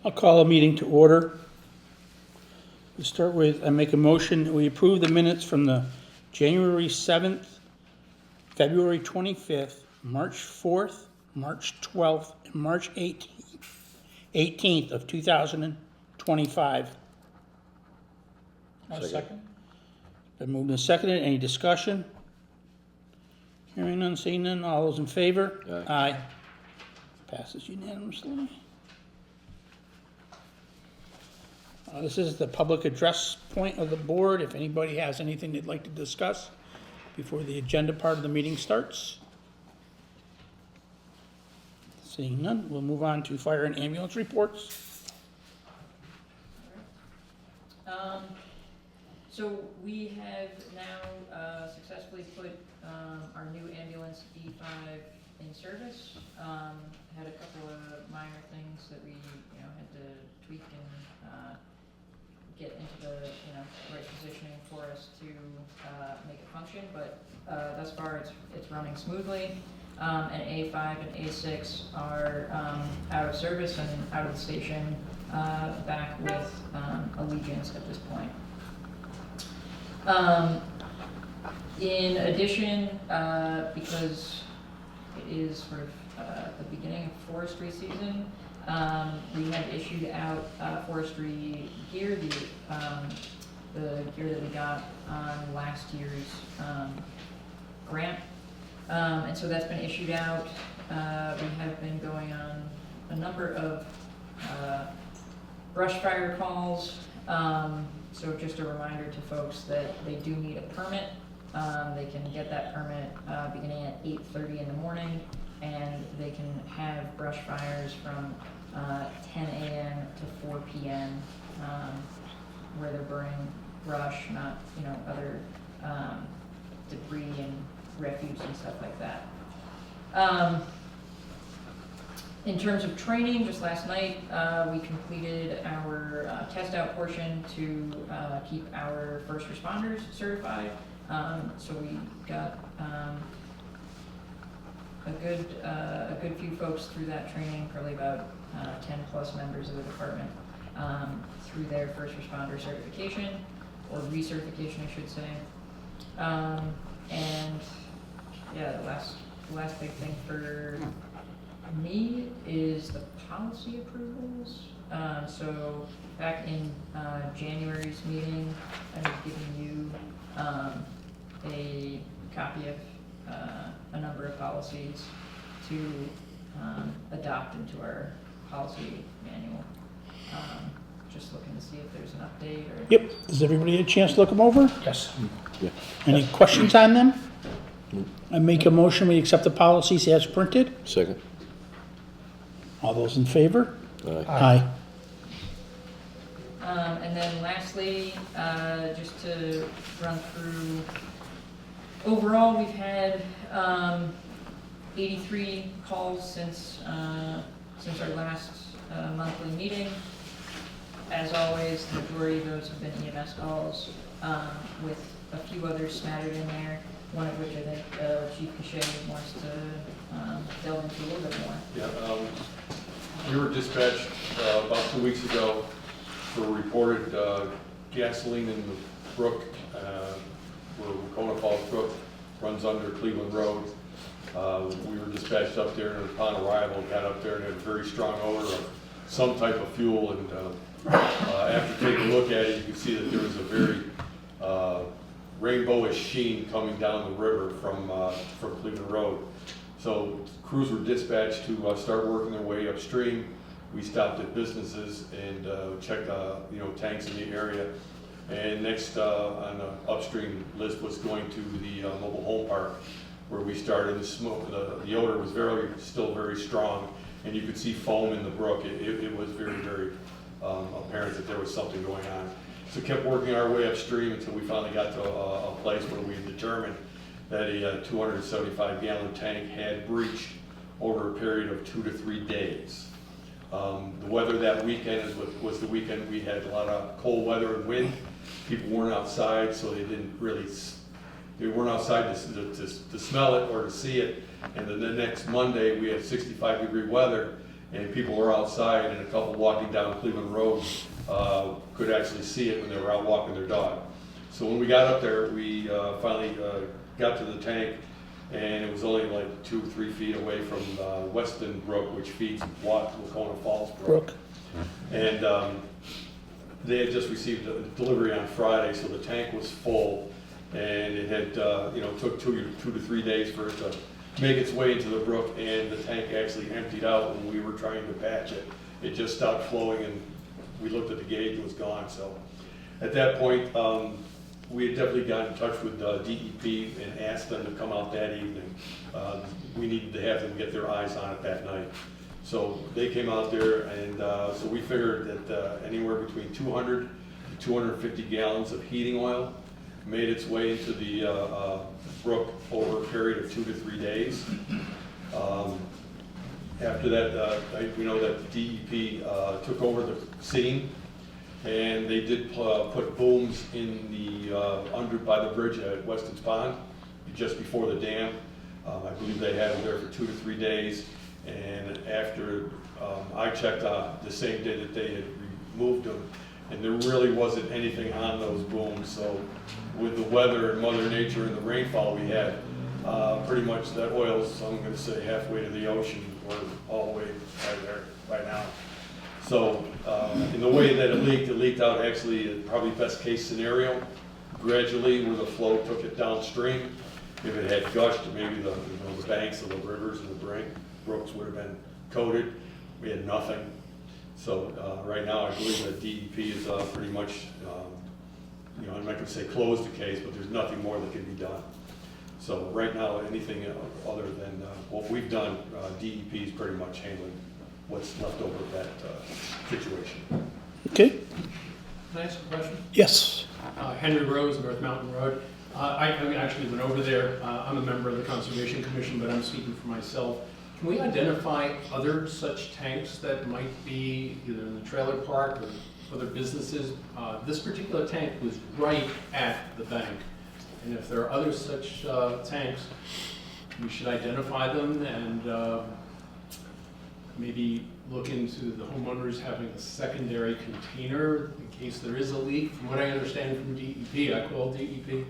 I'll call a meeting to order. We start with, I make a motion that we approve the minutes from the January 7th, February 25th, March 4th, March 12th, and March 18th of 2025. A second. Been moved and seconded. Any discussion? Hearing none, seeing none. All those in favor? Aye. Passes unanimously. This is the public address point of the board. If anybody has anything they'd like to discuss before the agenda part of the meeting starts. Seeing none, we'll move on to fire and ambulance reports. So we have now successfully put our new ambulance D5 in service. Had a couple of minor things that we had to tweak and get into the right positioning for us to make it function, but thus far it's running smoothly. And A5 and A6 are out of service and out of the station, back with Allegiance at this point. In addition, because it is sort of the beginning of forestry season, we have issued out forestry gear, the gear that we got on last year's grant. And so that's been issued out. We have been going on a number of brush fire calls. So just a reminder to folks that they do need a permit. They can get that permit beginning at 8:30 in the morning, and they can have brush fires from 10 a.m. to 4 p.m. Where they're burning brush, not other debris and refuse and stuff like that. In terms of training, just last night we completed our test out portion to keep our first responders certified. So we got a good few folks through that training, probably about 10 plus members of the department through their first responder certification, or recertification I should say. And yeah, the last big thing for me is the policy approvals. So back in January's meeting, I was giving you a copy of a number of policies to adopt into our policy manual. Just looking to see if there's an update or... Yep. Does everybody get a chance to look them over? Yes. Yeah. Any questions on them? I make a motion, we accept the policies as printed. Second. All those in favor? Aye. And then lastly, just to run through, overall we've had 83 calls since our last monthly meeting. As always, the majority of those have been EMS calls, with a few others smattered in there, one of which I think Chief Cachet wants to delve into a little bit more. Yeah, we were dispatched about 2 weeks ago for reported gasoline in the brook, where Wahconah Brook runs under Cleveland Road. We were dispatched up there, and upon arrival, got up there and had a very strong odor of some type of fuel. And after taking a look at it, you could see that there was a very rainbowish sheen coming down the river from Cleveland Road. So crews were dispatched to start working their way upstream. We stopped at businesses and checked tanks in the area. And next on the upstream list was going to the mobile home park, where we started. The smoke, the odor was still very strong, and you could see foam in the brook. It was very, very apparent that there was something going on. So kept working our way upstream until we finally got to a place where we determined that a 275-gallon tank had breached over a period of 2 to 3 days. The weather that weekend was the weekend we had a lot of cold weather and wind. People weren't outside, so they weren't outside to smell it or to see it. And then the next Monday we had 65-degree weather, and people were outside, and a couple walking down Cleveland Road could actually see it when they were out walking their dog. So when we got up there, we finally got to the tank, and it was only like 2 or 3 feet away from Weston Brook, which feeds Wahconah Falls Brook. And they had just received a delivery on Friday, so the tank was full, and it had, took 2 to 3 days for it to make its way into the brook, and the tank actually emptied out when we were trying to patch it. It just stopped flowing, and we looked at the gauge, it was gone. So at that point, we had definitely got in touch with DEP and asked them to come out that evening. We needed to have them get their eyes on it that night. So they came out there, and so we figured that anywhere between 200 to 250 gallons of heating oil made its way into the brook over a period of 2 to 3 days. After that, we know that DEP took over the scene, and they did put booms in the under by the bridge at Weston's Pond, just before the dam. I believe they had them there for 2 to 3 days, and after I checked the same day that they had removed them, and there really wasn't anything on those booms. So with the weather and Mother Nature and the rainfall we had, pretty much that oil's, I'm going to say, halfway to the ocean, or all the way right there right now. So in the way that it leaked out actually probably best case scenario, gradually where the flow took it downstream. If it had gushed, maybe the banks of the rivers and the brooks would have been coated. We had nothing. So right now I believe that DEP is pretty much, I'm not going to say closed the case, but there's nothing more that can be done. So right now, anything other than what we've done, DEP is pretty much handling what's left over of that situation. Okay, Can I ask a question? yes. Henry Rose, North Mountain Road. I actually went over there. I'm a member of the Conservation Commission, but I'm speaking for myself. Can we identify other such tanks that might be either in the trailer park or other businesses? This particular tank was right at the bank. And if there are other such tanks, we should identify them and maybe look into the homeowners having a secondary container in case there is a leak. From what I understand from DEP, I called DEP,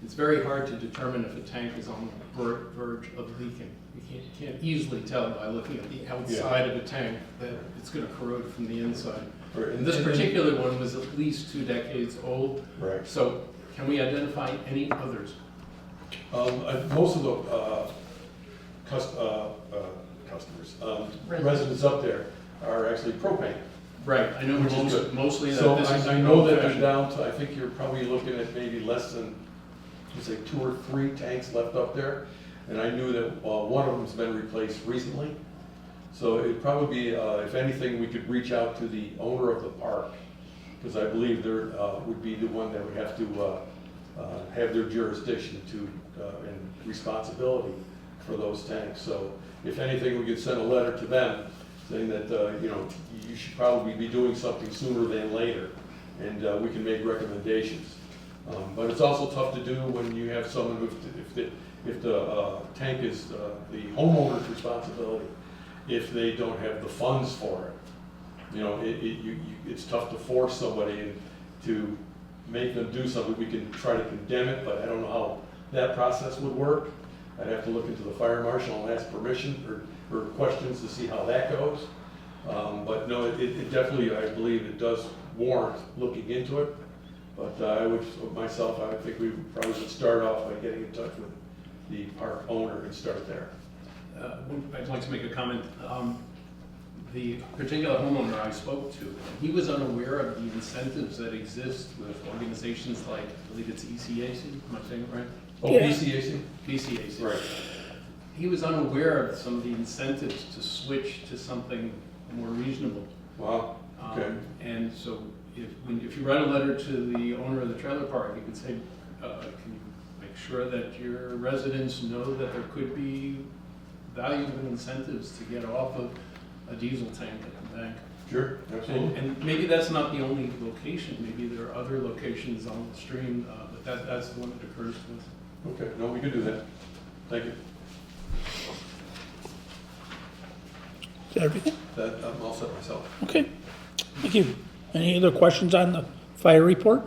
it's very hard to determine if a tank is on the verge of leaking. You can't easily tell by looking at the outside of a tank that it's going to corrode from the inside. Right. And this particular one was at least 2 decades old. Right. So can we identify any others? Most of the customers, residents up there are actually propane. Right, I know Which is good. mostly that So this is I know that they're old-fashioned. down to, I think you're probably looking at maybe less than, say 2 or 3 tanks left up there. And I knew that one of them's been replaced recently. So it'd probably be, if anything, we could reach out to the owner of the park, because I believe there would be the one that would have to have their jurisdiction to and responsibility for those tanks. So if anything, we could send a letter to them saying that you should probably be doing something sooner than later, and we can make recommendations. But it's also tough to do when you have someone who, if the tank is the homeowner's responsibility, if they don't have the funds for it. It's tough to force somebody to make them do something. We can try to condemn it, but I don't know how that process would work. I'd have to look into the fire marshal and ask permission or questions to see how that goes. But no, it definitely, I believe it does warrant looking into it. But I would think we probably should start off by getting in touch with the park owner and start there. I'd like to make a comment. The particular homeowner I spoke to, he was unaware of the incentives that exist with organizations like, I believe it's ECAC, am I saying it right? Oh, Yeah. BCAC? BCAC. Right. He was unaware of some of the incentives to switch to something more reasonable. Wow, okay. And so if you write a letter to the owner of the trailer park, you could say, can you make sure that your residents know that there could be valuable incentives to get off of a diesel tank at the bank? Sure, absolutely. And maybe that's not the only location. Maybe there are other locations on the stream, but that's the one that occurs to us. Okay, no, we could do that. Thank you. that everything? That, I'm all set myself. Okay, thank you. Any other questions on the fire report?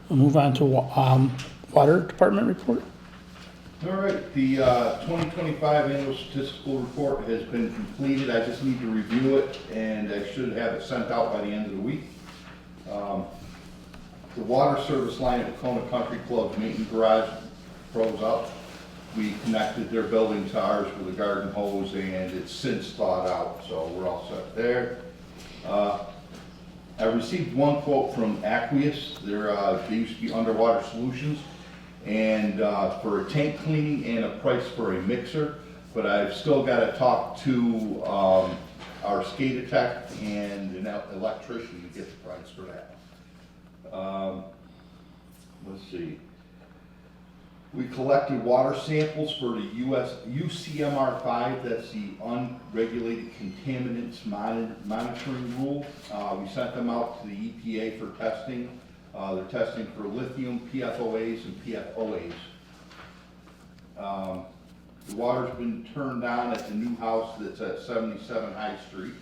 We'll move on to water department report. All right, the 2025 annual statistical report has been completed. I just need to review it, and I should have it sent out by the end of the week. The water service line at Wahconah Country Club maintenance garage froze up. We connected their building to ours with a garden hose, and it's since thawed out, so we're all set there. I received one quote from Aqueous. They used to be Underwater Solutions, and for a tank cleaning and a price for a mixer, but I've still got to talk to our SCADA tech and an electrician to get the price for that. Let's see. We collected water samples for the UCMR5, that's the unregulated contaminants monitoring rule. We sent them out to the EPA for testing. They're testing for lithium, PFOAs, and PFOAs. The water's been turned on at the new house that's at 77 High Street.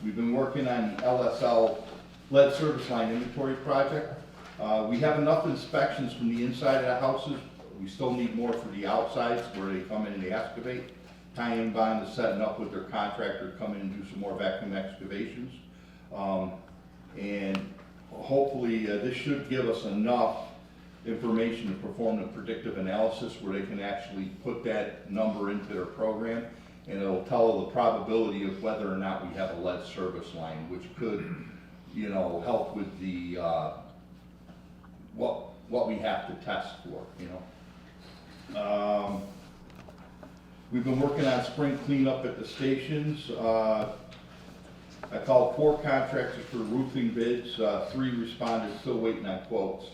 We've been working on the LSL lead service line inventory project. We have enough inspections from the inside of the houses. We still need more for the outsides where they come in and they excavate. Tie-in bond is setting up with their contractor to come in and do some more vacuum excavations. And hopefully this should give us enough information to perform the predictive analysis where they can actually put that number into their program, and it'll tell the probability of whether or not we have a lead service line, which could, you know, help with the what we have to test for, you know. We've been working on spring cleanup at the stations. I called 4 contractors for roofing bids. 3 responded, still waiting on quotes.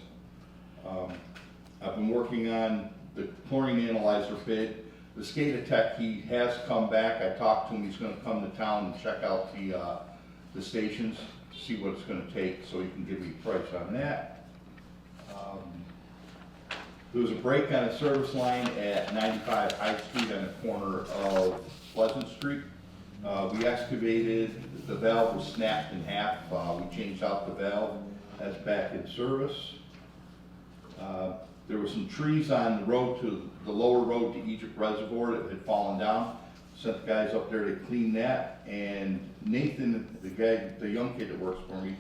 I've been working on the chlorine analyzer bid. The SCADA tech, he has come back. I talked to him. He's going to come to town and check out the stations, see what it's going to take, so he can give me a price on that. There was a break on a service line at 95 High Street on the corner of Pleasant Street. We excavated, the valve was snapped in half. We changed out the valve, that's back in service. There were some trees on the road to the lower road to Egypt Reservoir that had fallen down. Sent the guys up there to clean that, and Nathan, the young kid that works for me,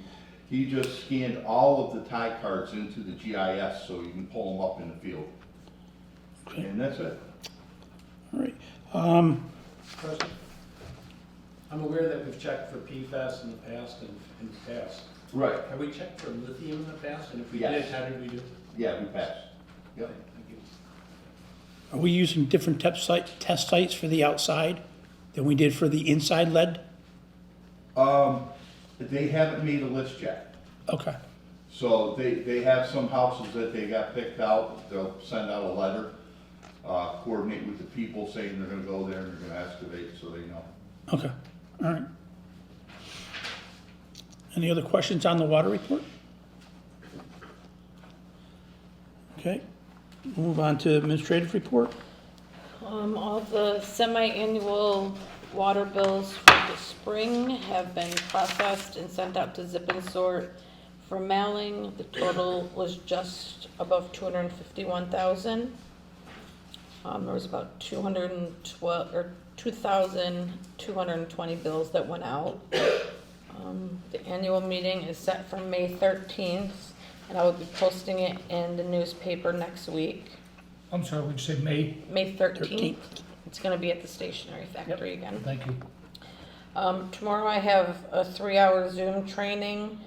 he just scanned all of the tie cards into the GIS so you can pull them up in the field. Okay. And that's it. All right. President, I'm aware that we've checked for PFAS in the past and passed. Right. Have we checked for lithium in the past? And if we Yes. did, how did we do? Yeah, we passed. Yep. Thank you. Are we using different test sites for the outside than we did for the inside lead? They haven't made a list yet. Okay, So they have some houses that they got picked out. They'll send out a letter, coordinate with the people saying they're gonna go there and they're gonna excavate, so they know. okay, all right. Any other questions on the water report? Okay, move on to administrative report. All the semi-annual water bills for the spring have been processed and sent out to Zip and Sort for mailing. The total was just above 251,000. There was about 2,220 bills that went out. The annual meeting is set for May 13th, and I will be posting it in the newspaper next week. I'm sorry, would you say May? May 13th. It's gonna be at the stationery factory again. Thank you. Tomorrow I have a 3-hour Zoom training,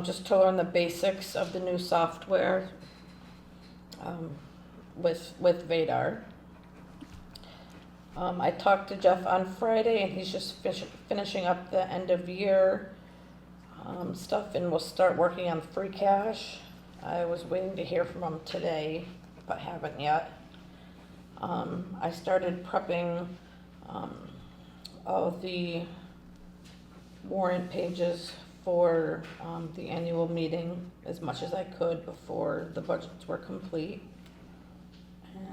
just to learn the basics of the new software, with Vadar. I talked to Jeff on Friday and he's just finishing up the end of year, stuff, and we'll start working on free cash. I was waiting to hear from him today, but haven't yet. I started prepping all the warrant pages for the annual meeting as much as I could before the budgets were complete.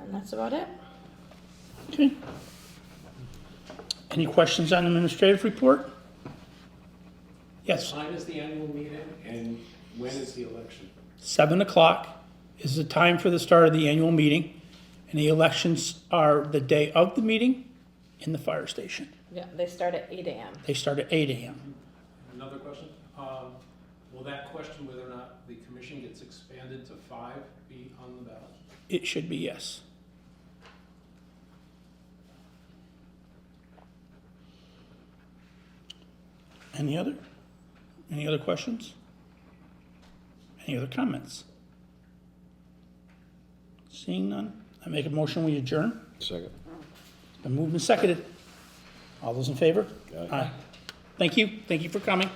And that's about it. Okay, Any questions on the administrative report? Yes, What time is the annual meeting and when is the election? 7 o'clock is the time for the start of the annual meeting, and the elections are the day of the meeting in the fire station. Yeah, they start at 8 AM. They start at 8 a.m. Another question, will that question whether or not the commission gets expanded to 5 be on the ballot? It should be yes. Any other questions? Any other comments? Seeing none, I make a motion, we adjourn. Second. Been moved and seconded. All those in favor? Aye. Thank you for coming.